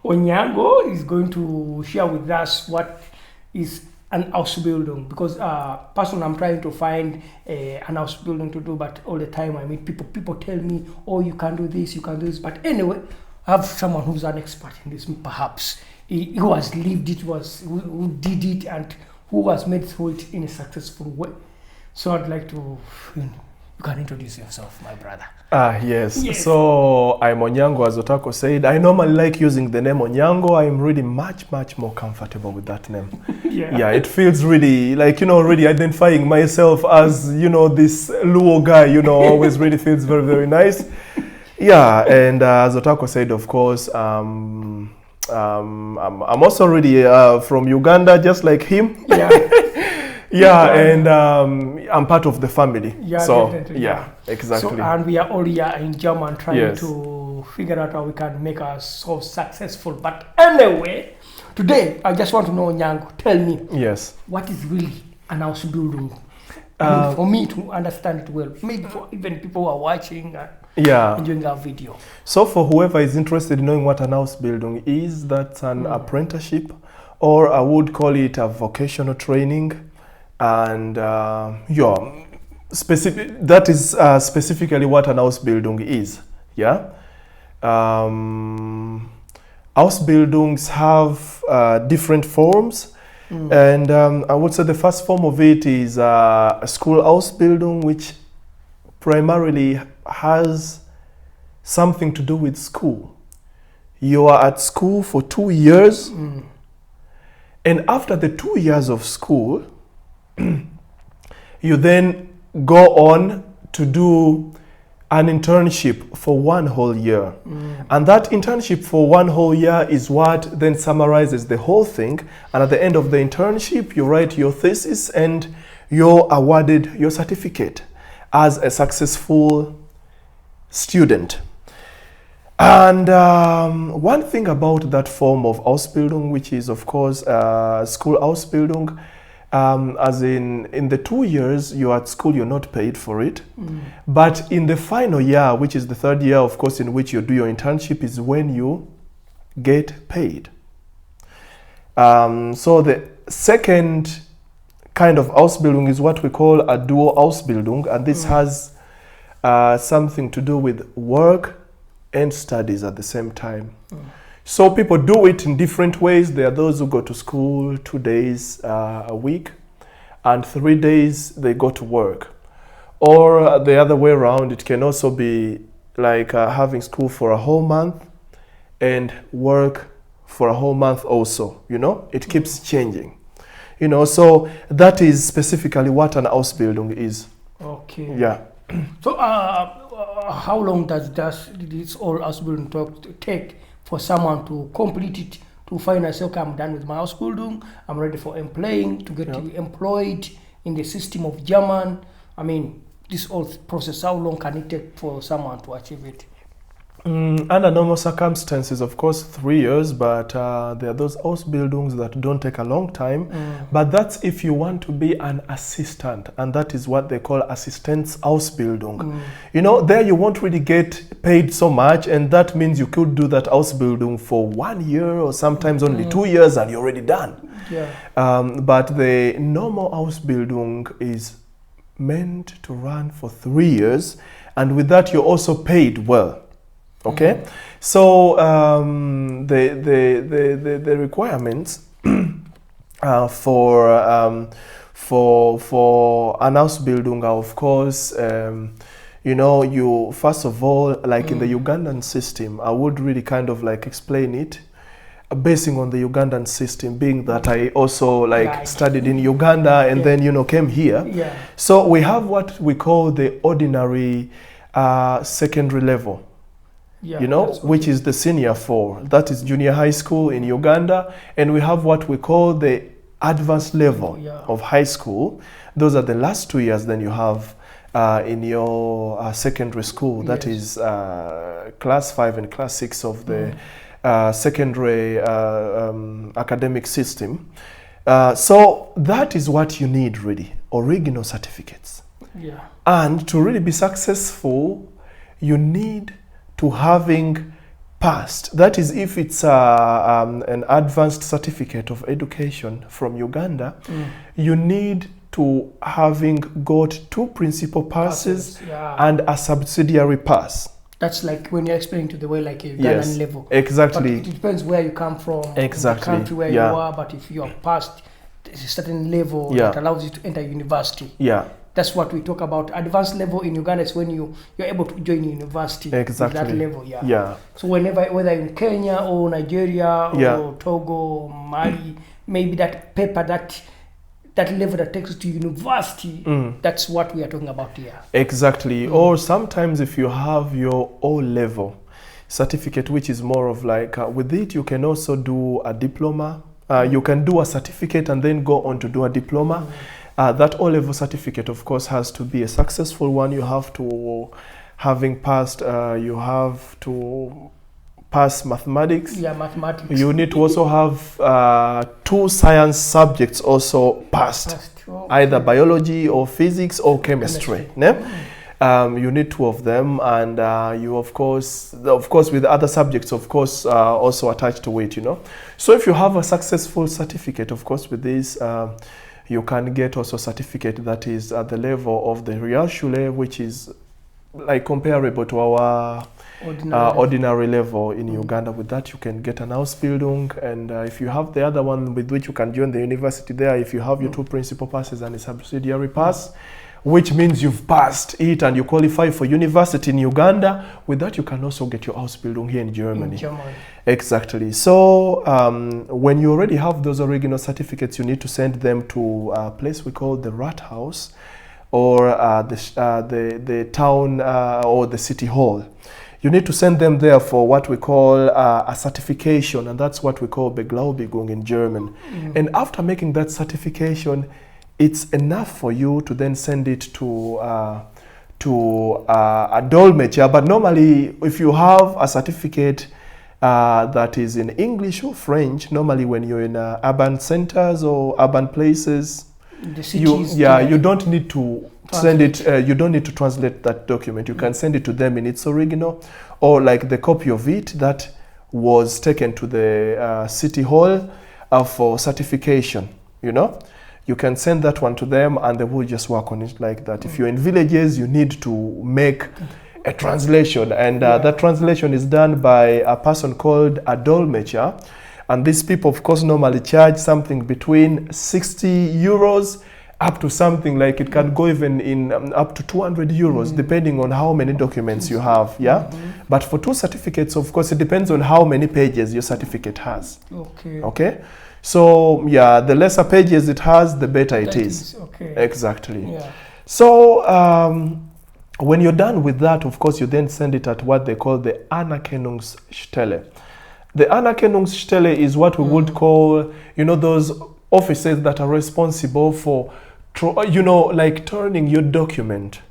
Onyango is going to share with us what is an Ausbildung, because personally I'm trying to find an Ausbildung to do, but all the time I meet people tell me, oh, you can do this, you can do this. But anyway, I have someone who's an expert in this, perhaps. Who has lived it, who did it, and who has made through it in a successful way. So I'd like to, you can introduce yourself, my brother. Yes. So I'm Onyango, as Otako said. I normally like using the name Onyango. I'm really much more comfortable with that name. Yeah, it feels really like, really identifying myself as, this Luo guy, always really feels very nice. Yeah, and as Otako said, of course, I'm also really from Uganda, just like him. Yeah, and I'm part of the family. Yeah, so definitely. yeah, exactly. So, and we are all here in German trying to figure out how we can make ourselves successful. But anyway, today I just want to know, Onyango, tell me, what is really an Ausbildung? I mean, for me to understand it well, maybe for even people who are watching and enjoying our video. So for whoever is interested in knowing what an Ausbildung is, that's an apprenticeship, or I would call it a vocational training. And that is specifically what an Ausbildung is. Yeah, Ausbildungs have different forms, and I would say the first form of it is a school Ausbildung, which primarily has something to do with school. You are at school for 2 years, and after the 2 years of school, you then go on to do an internship for 1 whole year. And that internship for 1 whole year is what then summarizes the whole thing. And at the end of the internship, you write your thesis and you're awarded your certificate as a successful student. And one thing about that form of Ausbildung, which is of course school Ausbildung, as in the 2 years you're at school, you're not paid for it. But in the final year, which is the 3rd year, of course, in which you do your internship, is when you get paid. So the second kind of Ausbildung is what we call a dual Ausbildung, and this has something to do with work and studies at the same time. So people do it in different ways. There are those who go to school 2 days a week, and 3 days they go to work. Or the other way around, it can also be like having school for a whole month and work for a whole month also, It keeps changing. So that is specifically what an Ausbildung is. Okay. Yeah. So how long does this all Ausbildung take for someone to complete it, to find myself, okay, I'm done with my Ausbildung, I'm ready for employing, to get employed in the system of German? I mean, this whole process, how long can it take for someone to achieve it? Under normal circumstances, of course, 3 years, but there are those Ausbildungs that don't take a long time. But that's if you want to be an assistant, and that is what they call Assistenzausbildung. There you won't really get paid so much, and that means you could do that Ausbildung for 1 year or sometimes only 2 years, and you're already done. But the normal Ausbildung is meant to run for 3 years, and with that you're also paid well. Okay, so the requirements for an Ausbildung are, of course, you first of all, like in the Ugandan system, I would really kind of like explain it, basing on the Ugandan system, being that I also studied in Uganda and then came here. So we have what we call the ordinary secondary level. Which is the senior 4. That is junior high school in Uganda. And we have what we call the advanced level of high school. Those are the last 2 years then you have in your secondary school. That is class 5 and class 6 of the secondary academic system. So that is what you need really, original certificates. And to really be successful, you need to having passed, that is if it's an advanced certificate of education from Uganda, you need to having got 2 principal passes and a subsidiary pass. That's like when you're explaining to the way like a Ugandan Yes, level. exactly. But it depends where you come from, Exactly, the country where you are, but if you are past a certain level that allows you to enter university. Yeah. That's what we talk about. Advanced level in Uganda is when you're able to join university Exactly. at that level. Yeah. So whether in Kenya or Nigeria or Togo, Mali, maybe that paper that level that takes you to university, that's what we are talking about here. Exactly. Or sometimes if you have your O-level certificate, which is more of like, with it you can also do a diploma. You can do a certificate and then go on to do a diploma. That O-level certificate, of course, has to be a successful one. You have to, having passed, you have to pass mathematics. Yeah, mathematics. You need to also have 2 science subjects also passed, either biology or physics or chemistry. You need 2 of them, and you of course with other subjects, of course, also attached to it. So if you have a successful certificate, of course, with this. You can get also a certificate that is at the level of the Realschule, which is like comparable to our ordinary level in Uganda. With that, you can get an Ausbildung, and if you have the other one with which you can join the university there, if you have your 2 principal passes and a subsidiary pass, which means you've passed it and you qualify for university in Uganda. With that, you can also get your Ausbildung here in Germany. Exactly. So when you already have those original certificates, you need to send them to a place we call the Rathaus, or the town or the city hall. You need to send them there for what we call a certification, and that's what we call Beglaubigung in German. And after making that certification, it's enough for you to then send it to a dolmetscher. But normally, if you have a certificate that is in English or French, normally when you're in urban centers or urban places, the cities, you don't need to send it. You don't need to translate that document. You can send it to them in its original, or like the copy of it that was taken to the city hall for certification. You can send that one to them and they will just work on it like that. If you're in villages, you need to make a translation, and that translation is done by a person called a dolmetscher. And these people, of course, normally charge something between 60 euros up to something like, it can go even in up to 200 euros, depending on how many documents you have. But for 2 certificates, of course, it depends on how many pages your certificate has. Okay. So the lesser pages it has, the better it is. Exactly. So when you're done with that, of course, you then send it at what they call the Anerkennungsstelle. The Anerkennungsstelle is what we would call, those offices that are responsible for, like turning your document,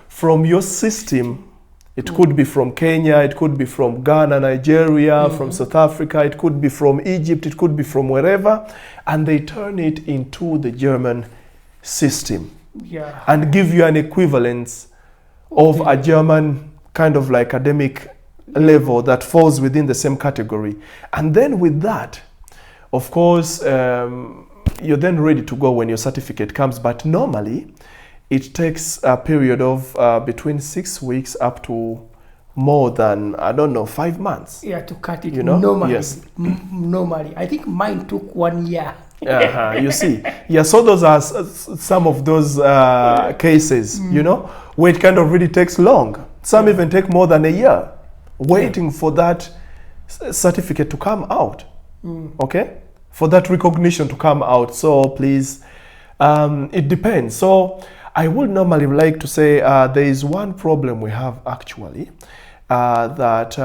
from your system. It could be from Kenya, it could be from Ghana, Nigeria, from South Africa, it could be from Egypt, it could be from wherever, and they turn it into the German system and give you an equivalence of a German kind of like academic level that falls within the same category. And then with that, of course, you're then ready to go when your certificate comes. But normally, it takes a period of between 6 weeks up to more than, 5 months. To cut it. Normally, normally. I think mine took 1 year. You see. So those are some of those cases, where it kind of really takes long. Some even take more than a year waiting for that certificate to come out. Okay? For that recognition to come out. So please, it depends. So I would normally like to say there is one problem we have actually, that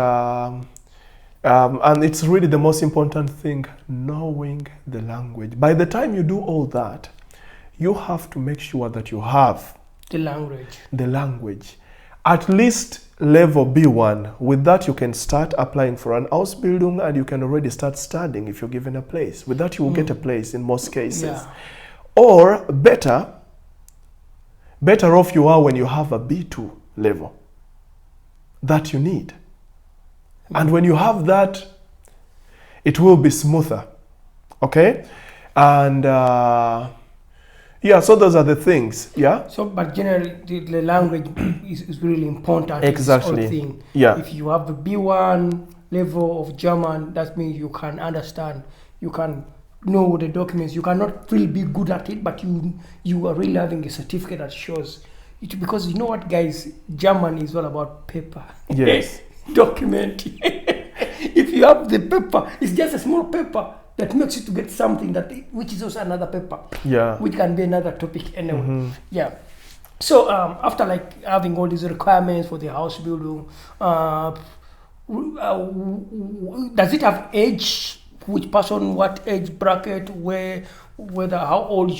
and it's really the most important thing, knowing the language. By the time you do all that, you have to make sure that you have the language. At least level B1. With that, you can start applying for an Ausbildung and you can already start studying if you're given a place. With that, you will get a place in most cases. Or better off you are when you have a B2 level that you need. And when you have that, it will be smoother. Okay? And yeah, so those are the things. Yeah. So, but generally, the language is really important. Exactly. In this whole thing. Yeah. If you have the B1 level of German, that means you can understand. You can know the documents. You cannot really be good at it, but you are really having a certificate that shows it. Because you know what, guys, German is all about paper. Yes. Document. If you have the paper, it's just a small paper that makes you to get something which is also another paper. Yeah. Which can be another topic anyway. Yeah. So after like having all these requirements for the Ausbildung, does it have age? Which person, what age bracket, whether how old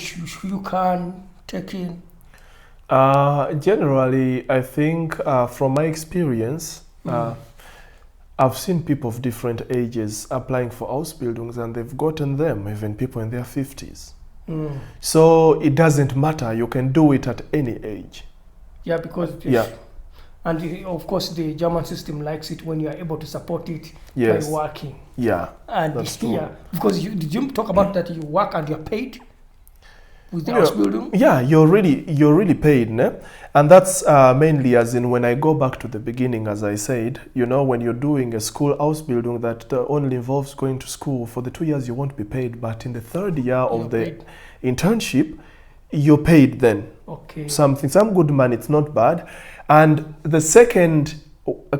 you can take in? Generally, I think from my experience, I've seen people of different ages applying for Ausbildungs, and they've gotten them, even people in their 50s. So it doesn't matter. You can do it at any age. Yeah, because and of course the German system likes it when you are able to support it by working. Yeah, and that's true. Yeah, because did you talk about that you work and you're paid with the Ausbildung? Yeah, you're really paid, ne? And that's mainly as in when I go back to the beginning, as I said, you know, when you're doing a school Ausbildung that only involves going to school for the 2 years, you won't be paid, but in the third year of the internship, you're paid then. Okay. Some good money, it's not bad. And the second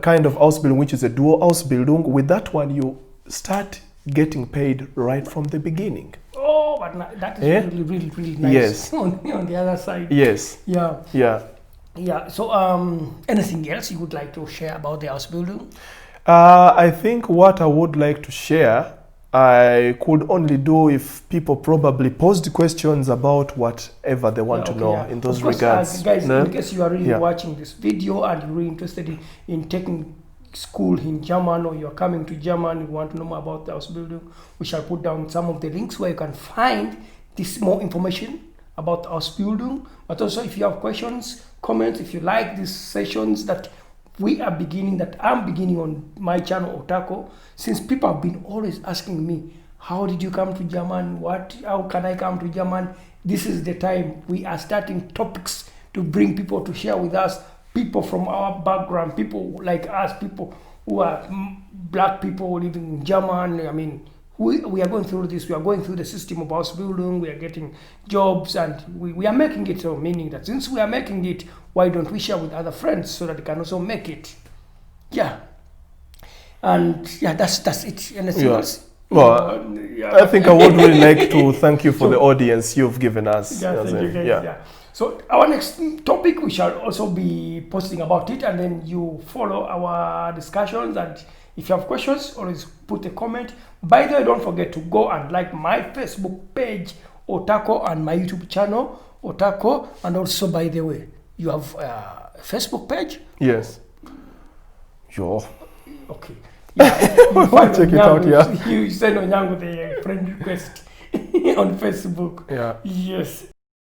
kind of Ausbildung, which is a dual Ausbildung, with that one you start getting paid right from the beginning. Oh, but that is really nice. Yes. on the other side. Yes. Yeah. Yeah. Yeah. So anything else you would like to share about the Ausbildung? I think what I would like to share, I could only do if people probably posed questions about whatever they want to know in those regards. Guys, in case you are really watching this video and you're really interested in taking school in German, or you're coming to German, you want to know more about the Ausbildung, we shall put down some of the links where you can find this more information about Ausbildung. But also if you have questions, comments, if you like these sessions that I'm beginning on my channel Otako, since people have been always asking me, how did you come to German? How can I come to German? This is the time we are starting topics to bring people to share with us, people from our background, people like us, people who are black people living in German. I mean, we are going through this. We are going through the system of Ausbildung. We are getting jobs, and we are making it. So meaning that since we are making it, why don't we share with other friends so that they can also make it? Yeah. And yeah, that's it. Anything else? Well, I think I would really like to thank you for the audience you've given us. Yeah, thank you guys. Yeah. So our next topic, we shall also be posting about it, and then you follow our discussions. And if you have questions, always put a comment. By the way, don't forget to go and like my Facebook page, Otako, and my YouTube channel, Otako. And also, by the way, you have a Facebook page? Yes. Sure. Okay. Yeah, you check it out, You send Onyango the friend request on Facebook. Yeah. Yes.